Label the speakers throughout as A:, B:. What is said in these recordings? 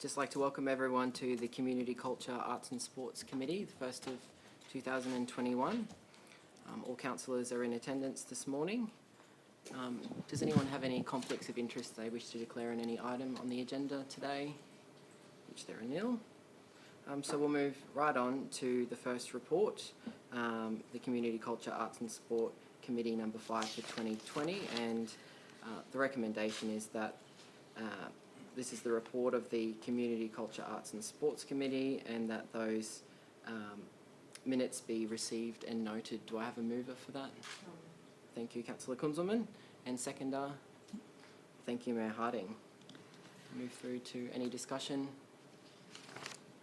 A: just like to welcome everyone to the Community Culture, Arts and Sports Committee, the first of 2021. All councillors are in attendance this morning. Does anyone have any conflicts of interest they wish to declare on any item on the agenda today? Which there are nil. So we'll move right on to the first report, the Community Culture, Arts and Sport Committee number 5 for 2020, and the recommendation is that this is the report of the Community Culture, Arts and Sports Committee, and that those minutes be received and noted. Do I have a mover for that? Thank you, Councillor Kunzelman. And seconder? Thank you, Mayor Harding. Move through to any discussion,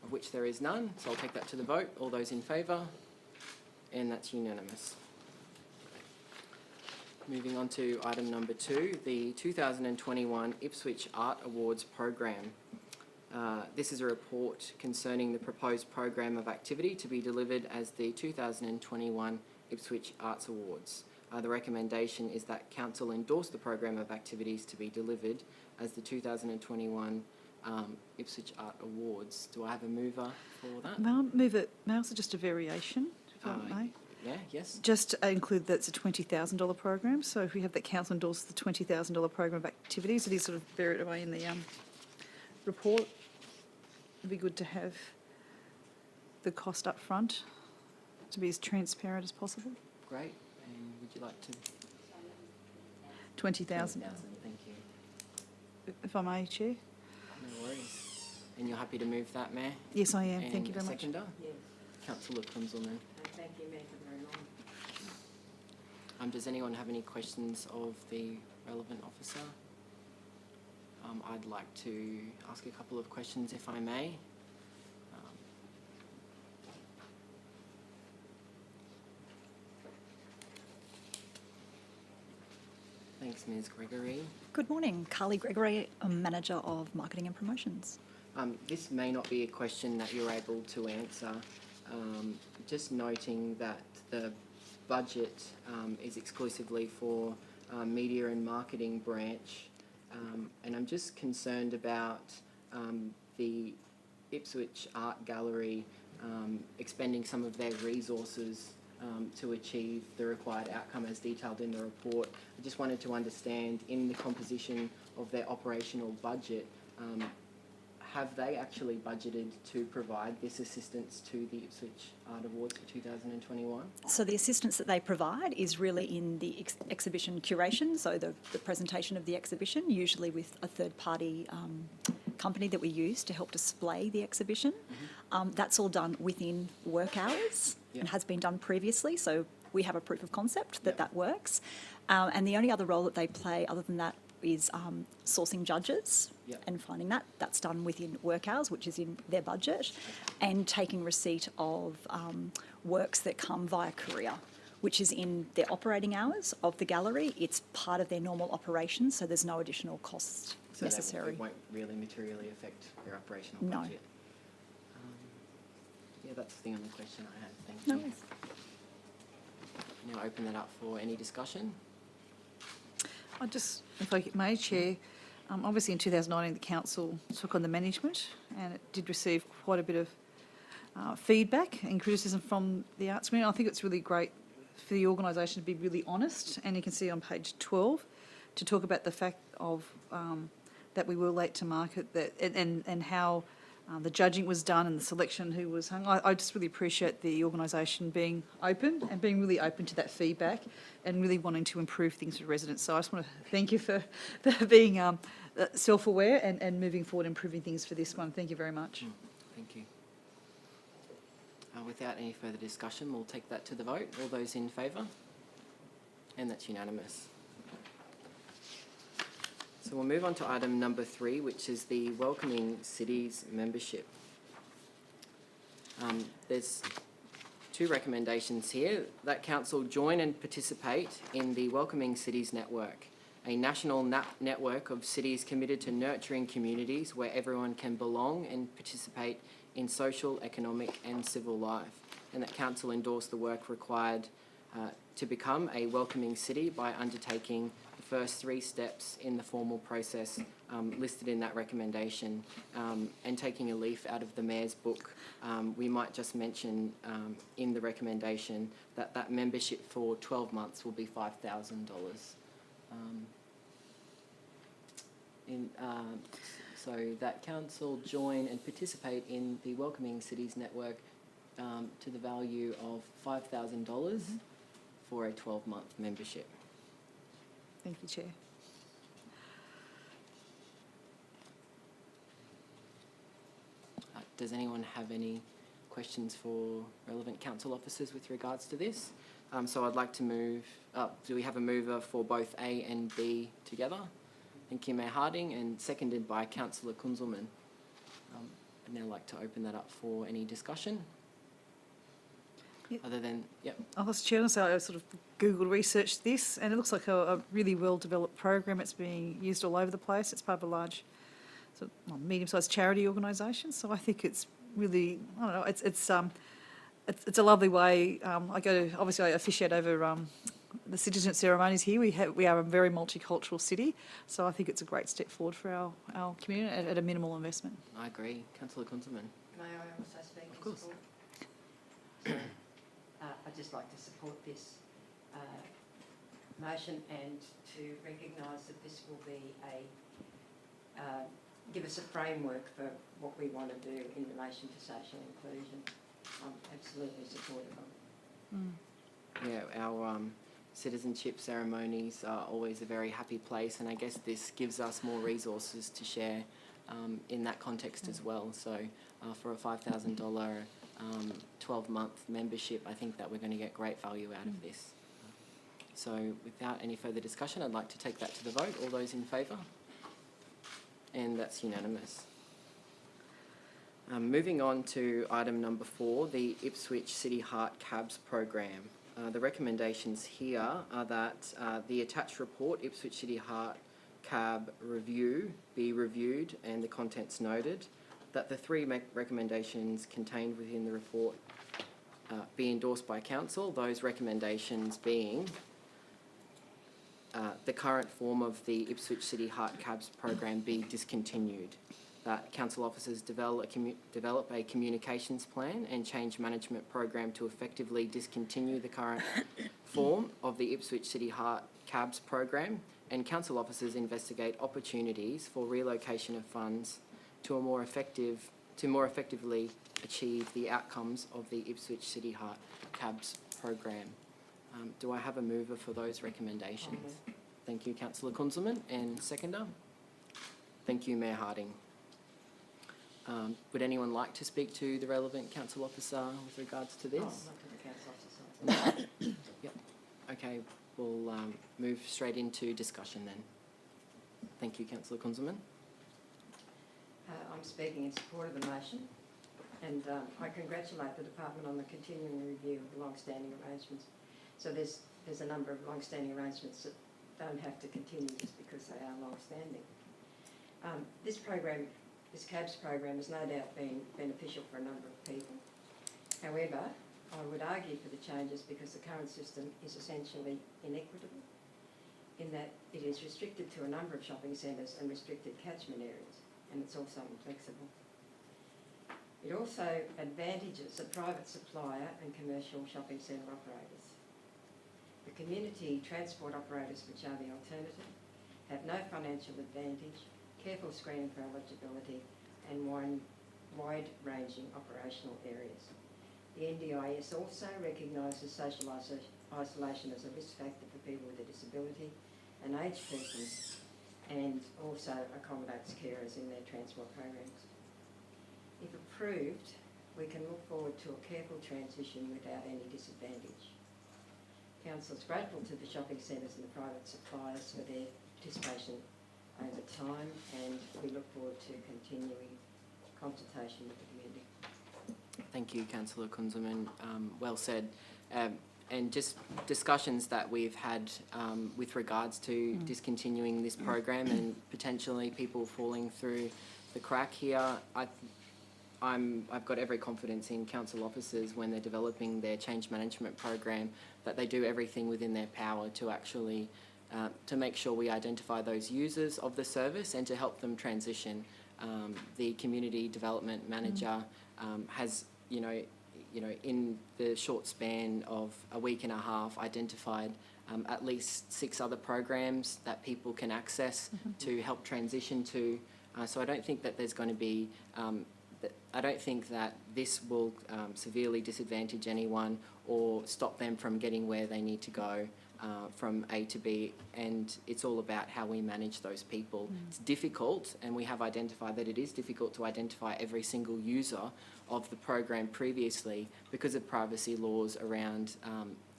A: of which there is none, so I'll take that to the vote. All those in favour? And that's unanimous. Moving on to item number 2, the 2021 Ipswich Art Awards Program. This is a report concerning the proposed program of activity to be delivered as the 2021 Ipswich Arts Awards. The recommendation is that Council endorse the program of activities to be delivered as the 2021 Ipswich Art Awards. Do I have a mover for that?
B: May I move it? May I also just a variation, if I may?
A: Yeah, yes.
B: Just include that it's a $20,000 program. So if we have that council endorse the $20,000 program of activities, it is sort of buried away in the report. It'd be good to have the cost up front to be as transparent as possible.
A: Great. And would you like to?
B: 20,000.
A: Thank you.
B: If I may, Chair.
A: No worries. And you're happy to move that, Mayor?
B: Yes, I am.
A: And
B: Thank you very much.
A: Seconder?
C: Yes.
A: Councillor Kunzelman.
C: Thank you, Mayor, for very long.
A: Does anyone have any questions of the relevant officer? I'd like to ask a couple of questions, if I may. Thanks, Ms. Gregory.
D: Good morning, Carly Gregory, Manager of Marketing and Promotions.
A: This may not be a question that you're able to answer. Just noting that the budget is exclusively for media and marketing branch, and I'm just concerned about the Ipswich Art Gallery expending some of their resources to achieve the required outcome as detailed in the report. I just wanted to understand, in the composition of their operational budget, have they actually budgeted to provide this assistance to the Ipswich Art Awards for 2021?
D: So the assistance that they provide is really in the exhibition curation, so the presentation of the exhibition, usually with a third-party company that we use to help display the exhibition.
A: Mm-hmm.
D: That's all done within work hours and has been done previously, so we have a proof of concept that that works. And the only other role that they play other than that is sourcing judges and finding that. That's done within work hours, which is in their budget, and taking receipt of works that come via courier, which is in their operating hours of the gallery. It's part of their normal operations, so there's no additional cost necessary.
A: It won't really materially affect their operational
D: No.
A: budget? Yeah, that's the only question I had. Thank
D: No
A: you.
D: worries.
A: Now open that up for any discussion.
B: I just, if I may, Chair, obviously in 2019 the council took on the management and it did receive quite a bit of feedback and criticism from the arts community. I think it's really great for the organisation to be really honest, and you can see on page 12 to talk about the fact of that we were late to market, that and how the judging was done and the selection who was hung. I just really appreciate the organisation being open and being really open to that feedback and really wanting to improve things for residents. So I just want to thank you for being self-aware and moving forward, improving things for this one. Thank you very much.
A: Thank you. Without any further discussion, we'll take that to the vote. All those in favour? And that's unanimous. So we'll move on to item number 3, which is the Welcoming Cities membership. There's 2 recommendations here. That council join and participate in the Welcoming Cities Network, a national network of cities committed to nurturing communities where everyone can belong and participate in social, economic and civil life. And that council endorse the work required to become a welcoming city by undertaking the first 3 steps in the formal process listed in that recommendation, and taking a leaf out of the Mayor's book, we might just mention in the recommendation that that membership for 12 months will be $5,000. So that council join and participate in the Welcoming Cities Network to the value of $5,000 for a 12-month membership.
B: Thank you, Chair.
A: Does anyone have any questions for relevant council officers with regards to this? So I'd like to move, do we have a mover for both A and B together? Thank you, Mayor Harding, and seconded by Councillor Kunzelman. I'd now like to open that up for any discussion.
B: Yep.
A: Other than, yep.
B: I was Chair, so I sort of Google researched this, and it looks like a really well-developed program. It's being used all over the place. It's part of a large, medium-sized charity organisation. So I think it's really, I don't know, it's a lovely way. Obviously I officiate over the citizen ceremonies here. We are a very multicultural city, so I think it's a great step forward for our community at a minimal investment.
A: I agree. Councillor Kunzelman.
C: May I also speak
A: Of
C: in
A: course.
C: support? I'd just like to support this motion and to recognise that this will be give us a framework for what we want to do in relation to social inclusion. I'm absolutely supportive of it.
A: Yeah, our citizenship ceremonies are always a very happy place, and I guess this gives us more resources to share in that context as well. So for a $5,000 12-month membership, I think that we're going to get great value out of this. So without any further discussion, I'd like to take that to the vote. All those in favour? And that's unanimous. Moving on to item number 4, the Ipswich City Heart Cabs program. The recommendations here are that the attached report, Ipswich City Heart Cab Review, be reviewed and the contents noted, that the 3 recommendations contained within the report be endorsed by Council, those recommendations being the current form of the Ipswich City Heart Cabs program be discontinued, that council officers develop a communications plan and change management program to effectively discontinue the current form of the Ipswich City Heart Cabs program, and council officers investigate opportunities for relocation of funds to more effectively achieve the outcomes of the Ipswich City Heart Cabs program. Do I have a mover for those recommendations? Thank you, Councillor Kunzelman, and seconder. Thank you, Mayor Harding. Would anyone like to speak to the relevant council officer with regards to this?
C: Oh, not to the council officer.
A: Yep. Okay, we'll move straight into discussion then. Thank you, Councillor Kunzelman.
C: I'm speaking in support of the motion, and I congratulate the department on the continuing review of the long-standing arrangements. So there's a number of long-standing arrangements that don't have to continue just because they are long-standing. This CABS program has no doubt been beneficial for a number of people. However, I would argue for the changes because the current system is essentially inequitable in that it is restricted to a number of shopping centres and restricted catchment areas, and it's also inflexible. It also advantages a private supplier and commercial shopping centre operators. The community transport operators, which are the alternative, have no financial advantage, careful screening for eligibility, and wide-ranging operational areas. The NDIS also recognises social isolation as a risk factor for people with a disability and aged persons, and also accommodates carers in their transport programs. If approved, we can look forward to a careful transition without any disadvantage. Council is grateful to the shopping centres and the private suppliers for their participation over time, and we look forward to continuing consultation with the community.
A: Thank you, Councillor Kunzelman. Well said. And just discussions that we've had with regards to discontinuing this program and potentially people falling through the crack here. I've got every confidence in council officers when they're developing their change management program that they do everything within their power to actually to make sure we identify those users of the service and to help them transition. The community development manager has, in the short span of a week and a half, identified at least 6 other programs that people can access to help transition to. So I don't think that there's going to be, I don't think that this will severely disadvantage anyone or stop them from getting where they need to go from A to B, and it's all about how we manage those people. It's difficult, and we have identified that it is difficult to identify every single user of the program previously because of privacy laws around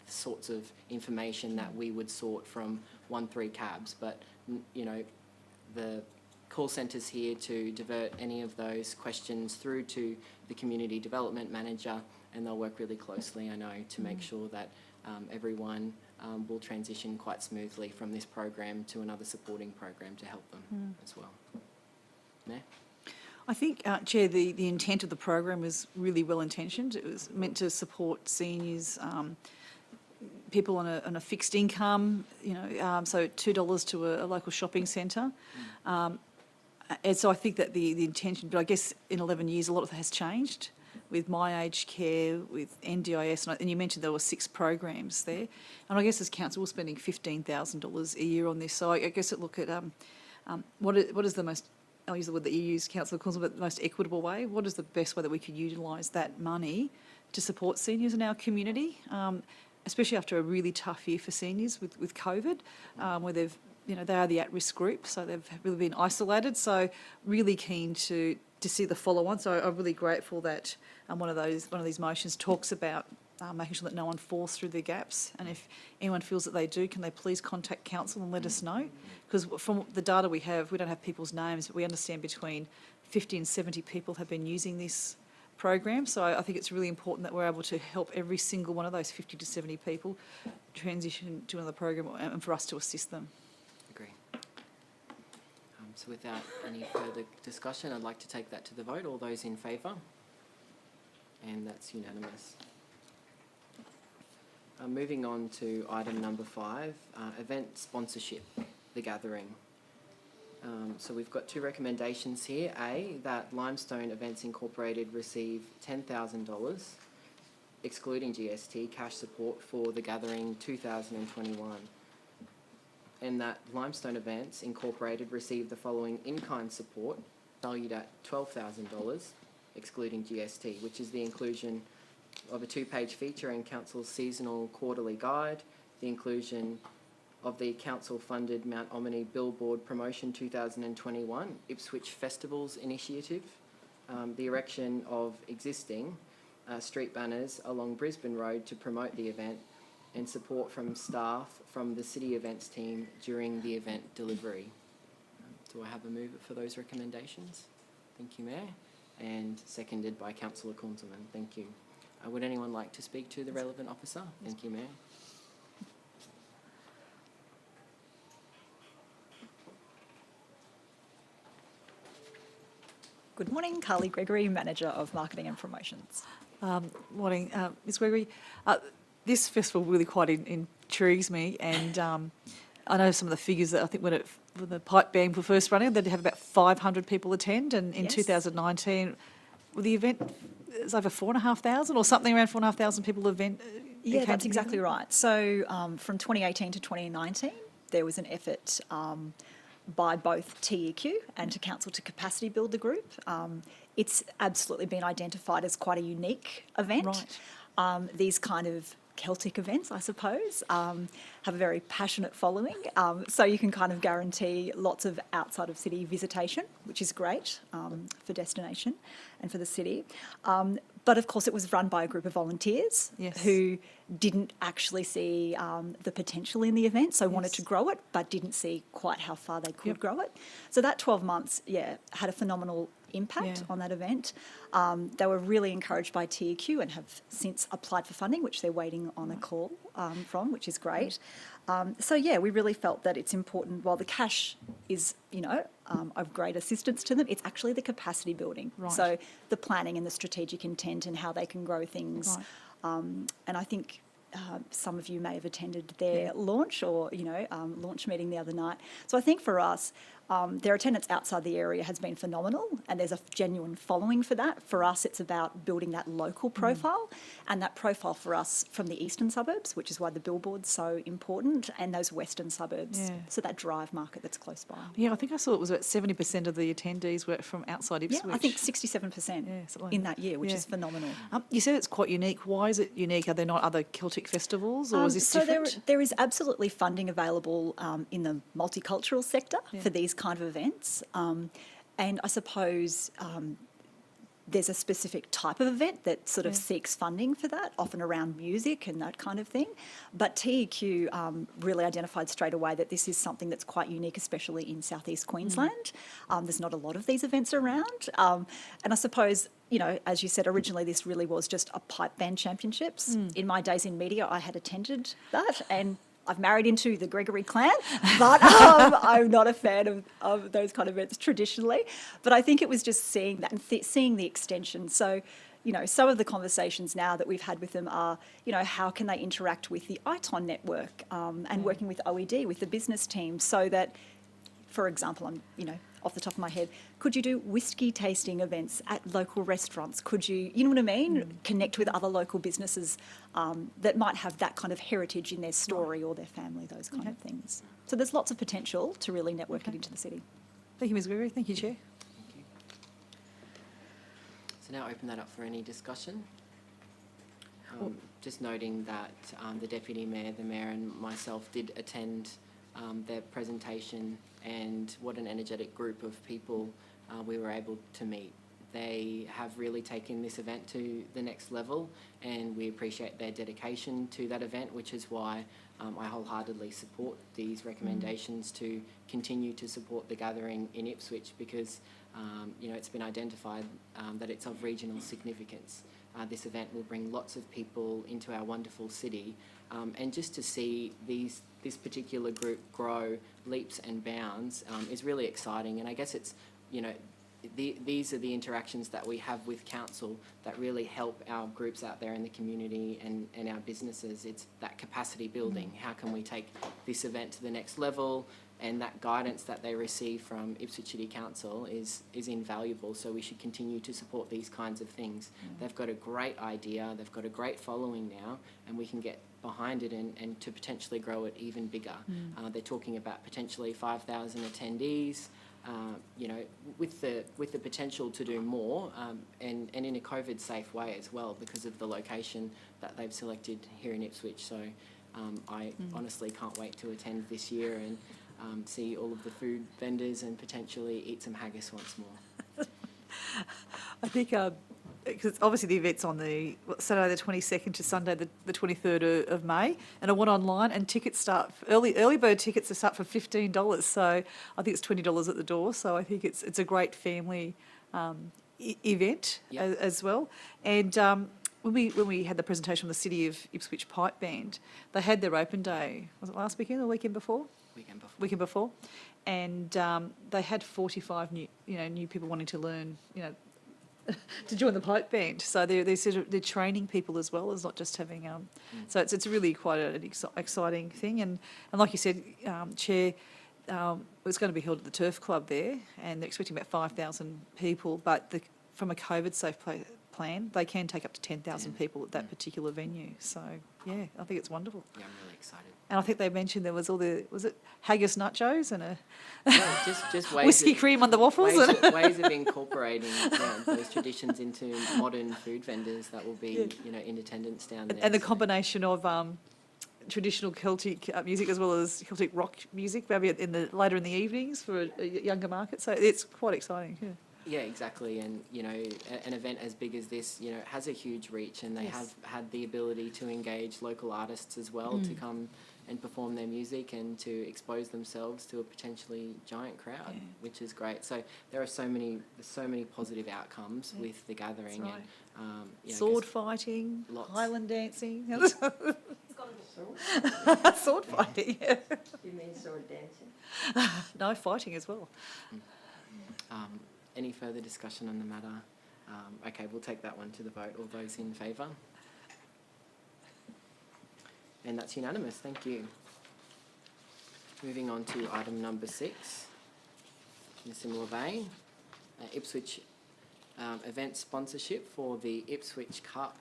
A: sorts of information that we would sort from 1-3 cabs. But, the call centre's here to divert any of those questions through to the community development manager, and they'll work really closely, I know, to make sure that everyone will transition quite smoothly from this program to another supporting program to help them as well. Mayor?
B: I think, Chair, the intent of the program was really well intentioned. It was meant to support seniors, people on a fixed income, so $2 to a local shopping centre. And so I think that the intention, but I guess in 11 years a lot of it has changed with My Aged Care, with NDIS, and you mentioned there were 6 programs there. And I guess as council we're spending $15,000 a year on this. So I guess it look at what is the most, I'll use the word that you use, Councillor Council, but the most equitable way. What is the best way that we could utilise that money to support seniors in our community, especially after a really tough year for seniors with COVID, where they've, they are the at-risk group, so they've really been isolated. So really keen to see the follow-on. So I'm really grateful that one of these motions talks about making sure that no one falls through the gaps. And if anyone feels that they do, can they please contact council and let us know? Because from the data we have, we don't have people's names, but we understand between 50 and 70 people have been using this program. So I think it's really important that we're able to help every single one of those 50 to 70 people transition to another program and for us to assist them.
A: Agree. So without any further discussion, I'd like to take that to the vote. All those in favour? And that's unanimous. Moving on to item number 5, event sponsorship, The Gathering. So we've got 2 recommendations here. A, that Limestone Events Incorporated receive $10,000, excluding GST, cash support for The Gathering 2021. And that Limestone Events Incorporated receive the following in-kind support, valued at $12,000, excluding GST, which is the inclusion of a 2-page feature in Council's seasonal quarterly guide, the inclusion of the council-funded Mount Omni Billboard Promotion 2021 Ipswich Festivals Initiative, the erection of existing street banners along Brisbane Road to promote the event, and support from staff from the City Events team during the event delivery. Do I have a mover for those recommendations? Thank you, Mayor. And seconded by Councillor Kunzelman. Thank you. Would anyone like to speak to the relevant officer? Thank you, Mayor.
D: Good morning, Carly Gregory, Manager of Marketing and Promotions.
B: Morning, Ms Gregory. This festival really quite intrigues me, and I know some of the figures that I think when the pipe band were first running, they'd have about 500 people attend, and in 2019, well, the event was over 4,500 or something, around 4,500 people event.
D: Yeah, that's exactly right. So from 2018 to 2019, there was an effort by both TEQ and to council to capacity build the group. It's absolutely been identified as quite a unique event.
B: Right.
D: These kind of Celtic events, I suppose, have a very passionate following. So you can kind of guarantee lots of outside of city visitation, which is great for destination and for the city. But of course, it was run by a group of volunteers who didn't actually see the potential in the event, so wanted to grow it, but didn't see quite how far they could grow it. So that 12 months, had a phenomenal impact on that event. They were really encouraged by TEQ and have since applied for funding, which they're waiting on a call from, which is great. We really felt that it's important, while the cash is, of great assistance to them, it's actually the capacity building.
B: Right.
D: So the planning and the strategic intent and how they can grow things.
B: Right.
D: And I think some of you may have attended their launch or, launch meeting the other night. So I think for us, their attendance outside the area has been phenomenal, and there's a genuine following for that. For us, it's about building that local profile, and that profile for us from the eastern suburbs, which is why the billboard's so important, and those western suburbs,
B: Yeah.
D: so that drive market that's close by.
B: Yeah, I think I saw it was about 70% of the attendees were from outside Ipswich.
D: Yeah, I think 67%
B: Yeah, something like
D: in
B: that.
D: that year, which
B: Yeah.
D: is phenomenal.
B: You said it's quite unique. Why is it unique? Are there not other Celtic festivals, or is this
D: so
B: different?
D: there is absolutely funding available in the multicultural sector
B: Yeah.
D: for these kind of events. And I suppose there's a specific type of event that sort of seeks funding for that, often around music and that kind of thing. But TEQ really identified straight away that this is something that's quite unique, especially in southeast Queensland. There's not a lot of these events around. And I suppose, as you said, originally this really was just a pipe band championships. In my days in media, I had attended that, and I've married into the Gregory clan, but I'm not a fan of those kind of events traditionally. But I think it was just seeing that and seeing the extension. So, some of the conversations now that we've had with them are, how can they interact with the ITON network and working with OED, with the business team, so that, for example, I'm, off the top of my head, could you do whiskey tasting events at local restaurants? Could you, you know what I mean, connect with other local businesses that might have that kind of heritage in their story or their family, those kind of things. So there's lots of potential to really network it into the city.
B: Thank you, Ms Gregory. Thank you, Chair.
A: Thank you. So now open that up for any discussion. Just noting that the Deputy Mayor, the Mayor and myself did attend their presentation, and what an energetic group of people we were able to meet. They have really taken this event to the next level, and we appreciate their dedication to that event, which is why I wholeheartedly support these recommendations to continue to support the gathering in Ipswich, because it's been identified that it's of regional significance. This event will bring lots of people into our wonderful city, and just to see this particular group grow leaps and bounds is really exciting. And I guess it's, these are the interactions that we have with council that really help our groups out there in the community and our businesses. It's that capacity building. How can we take this event to the next level? And that guidance that they receive from Ipswich City Council is invaluable, so we should continue to support these kinds of things. They've got a great idea, they've got a great following now, and we can get behind it and to potentially grow it even bigger. They're talking about potentially 5,000 attendees, with the potential to do more, and in a COVID-safe way as well, because of the location that they've selected here in Ipswich. So I honestly can't wait to attend this year and see all of the food vendors and potentially eat some haggis once more.
B: I think, because obviously the event's on the Saturday the 22nd to Sunday the 23rd of May, and I went online and tickets start, early bird tickets start for $15, so I think it's $20 at the door, so I think it's a great family event as well. And when we had the presentation from the City of Ipswich Pipe Band, they had their open day, was it last weekend or the weekend before? Weekend before, and they had 45 new people wanting to learn, to join the pipe band. So they're training people as well as not just having. So it's really quite an exciting thing, and like you said, Chair, it's going to be held at the Turf Club there, and they're expecting about 5,000 people. But from a COVID safe plan, they can take up to 10,000 people at that particular venue. So yeah, I think it's wonderful.
A: Yeah, I'm really excited.
B: And I think they mentioned there was was it haggis nachos and
A: Just ways
B: whiskey cream on the waffles?
A: ways of incorporating those traditions into modern food vendors that will be in attendance down there.
B: And the combination of traditional Celtic music as well as Celtic rock music, maybe later in the evenings for a younger market. So it's quite exciting. Yeah.
A: Yeah, exactly. And, an event as big as this, has a huge reach, and they have had the ability to engage local artists as well to come and perform their music and to expose themselves to a potentially giant crowd, which is great. So there are so many positive outcomes with the gathering.
B: That's right.
A: And,
B: Sword fighting,
A: lots.
B: Highland dancing.
C: It's got a sword.
B: Sword fighting, yeah.
C: You mean sword dancing?
B: No, fighting as well.
A: Any further discussion on the matter? Okay, we'll take that one to the vote. All those in favour? And that's unanimous, thank you. Moving on to item number 6, in a similar vein, Ipswich event sponsorship for the Ipswich Cup.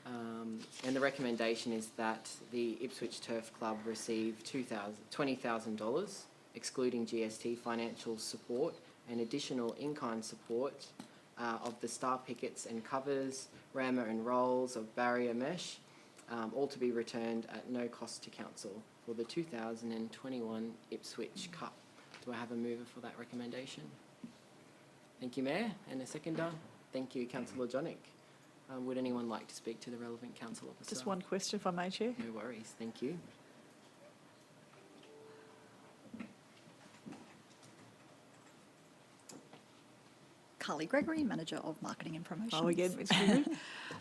A: And the recommendation is that the Ipswich Turf Club receive $20,000, excluding GST financial support and additional in-kind support of the star pickets and covers, rammer and rolls of barrier mesh, all to be returned at no cost to council for the 2021 Ipswich Cup. Do I have a mover for that recommendation? Thank you, Mayor. And a seconder? Thank you, Councillor Jonik. Would anyone like to speak to the relevant council officer?
B: Just one question, if I may, Chair.
A: No worries, thank you.
D: Carly Gregory, Manager of Marketing and Promotions.
B: Oh, again, Ms. Gregory.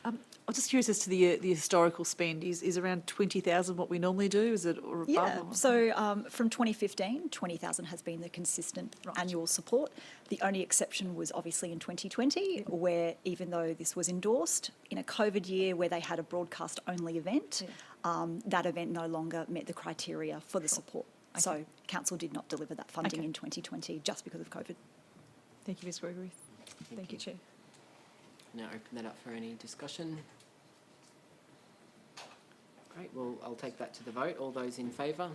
B: I'm just curious as to the historical spend. Is around 20,000 what we normally do? Is it or above?
D: Yeah,
B: or-
D: so from 2015, 20,000 has been the consistent annual support. The only exception was obviously in 2020, where even though this was endorsed, in a COVID year where they had a broadcast-only event, that event no longer met the criteria for the support.
B: Okay.
D: So council did not deliver that funding
B: Okay.
D: in 2020 just because of COVID.
B: Thank you, Ms. Gregory. Thank you, Chair.
A: Now open that up for any discussion. Great, well, I'll take that to the vote. All those in favour?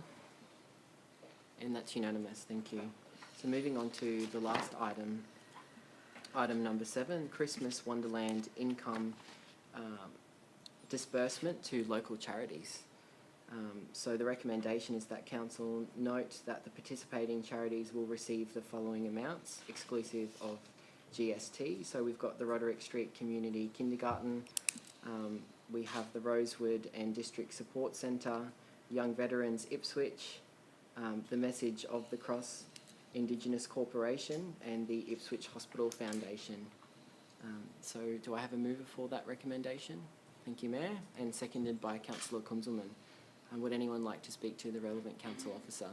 A: And that's unanimous, thank you. So moving on to the last item, item number 7, Christmas Wonderland income disbursement to local charities. So the recommendation is that council note that the participating charities will receive the following amounts, exclusive of GST. So we've got the Roderick Street Community Kindergarten, we have the Rosewood and District Support Centre, Young Veterans Ipswich, the Message of the Cross Indigenous Corporation and the Ipswich Hospital Foundation. So do I have a mover for that recommendation? Thank you, Mayor, and seconded by Councillor Kunzelman. Would anyone like to speak to the relevant council officer?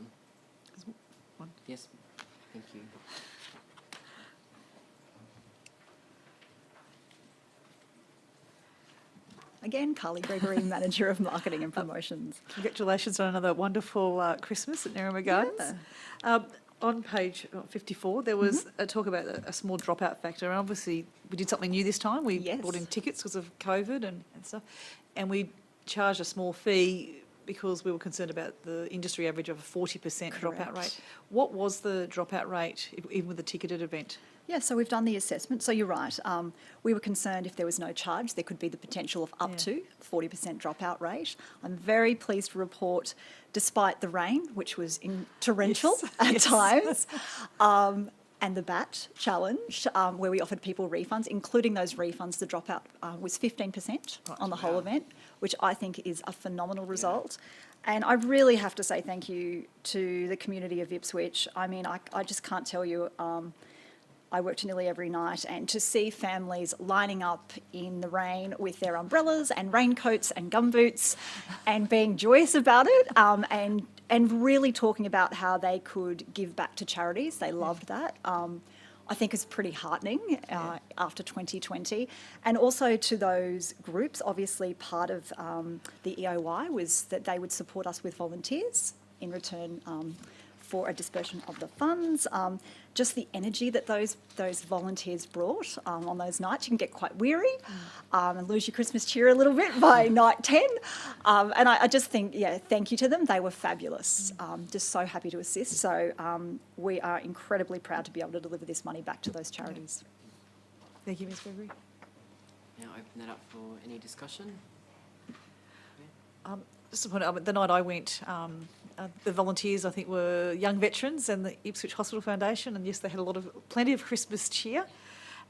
B: One.
A: Yes, thank you.
D: Again, Carly Gregory, Manager of Marketing and Promotions.
B: Congratulations on another wonderful Christmas at Nerima Gardens. On page 54, there was a talk about a small dropout factor. And obviously, we did something new this time. We
D: Yes.
B: brought in tickets because of COVID and stuff. And we charged a small fee because we were concerned about the industry average of a 40% dropout
D: Correct.
B: rate. What was the dropout rate, even with the ticketed event?
D: Yeah, so we've done the assessment. So you're right. We were concerned if there was no charge, there could be the potential of up
B: Yeah.
D: to 40% dropout rate. I'm very pleased to report, despite the rain, which was torrential
B: Yes.
D: at
B: Yes.
D: times, and the BAT challenge, where we offered people refunds, including those refunds, the dropout was 15% on the whole
A: Wow.
D: event, which I think is a phenomenal result. And I really have to say thank you to the community of Ipswich. I mean, I just can't tell you. I worked nearly every night, and to see families lining up in the rain with their umbrellas and raincoats and gumboots and being joyous about it, and really talking about how they could give back to charities. They loved that. I think is pretty heartening after 2020. And also to those groups, obviously part of the EOY was that they would support us with volunteers in return for a dispersion of the funds. Just the energy that those volunteers brought on those nights, you can get quite weary and lose your Christmas cheer a little bit by night 10. And I just think, thank you to them. They were fabulous. Just so happy to assist. So we are incredibly proud to be able to deliver this money back to those charities.
B: Thank you, Ms. Gregory.
A: Now open that up for any discussion.
B: Just to point out, the night I went, the volunteers, I think, were young veterans and the Ipswich Hospital Foundation, and yes, they had plenty of Christmas cheer.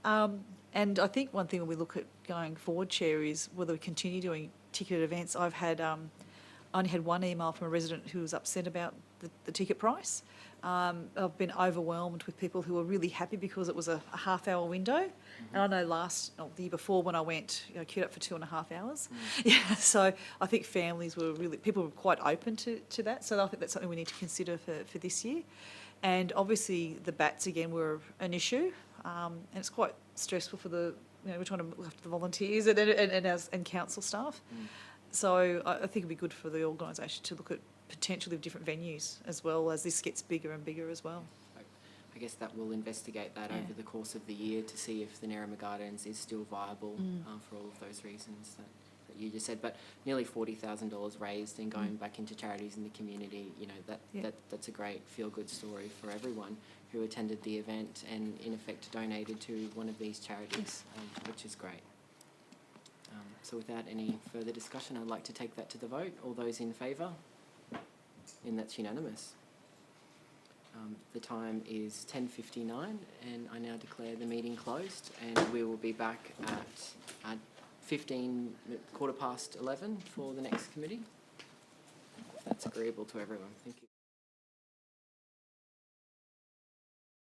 B: And I think one thing when we look at going forward, Chair, is whether we continue doing ticketed events. I've had only had one email from a resident who was upset about the ticket price. I've been overwhelmed with people who were really happy because it was a half-hour window. And I know the year before when I went, queued up for 2.5 hours. Yeah, so I think people were quite open to that. So I think that's something we need to consider for this year. And obviously the bats again were an issue, and it's quite stressful for we're trying to look after the volunteers and council staff. So I think it'd be good for the organisation to look at potentially different venues as well as this gets bigger and bigger as well.
A: I guess that we'll investigate that
B: Yeah.
A: over the course of the year to see if the Nerima Gardens is still viable for all of those reasons that you just said. But nearly $40,000 raised and going back into charities in the community, you know, that's a great feel-good story for everyone who attended the event and in effect donated to one of these charities, which is great. So without any further discussion, I'd like to take that to the vote. All those in favour? And that's unanimous. The time is 10:59 and I now declare the meeting closed, and we will be back at 11:15 for the next committee. If that's agreeable to everyone. Thank you.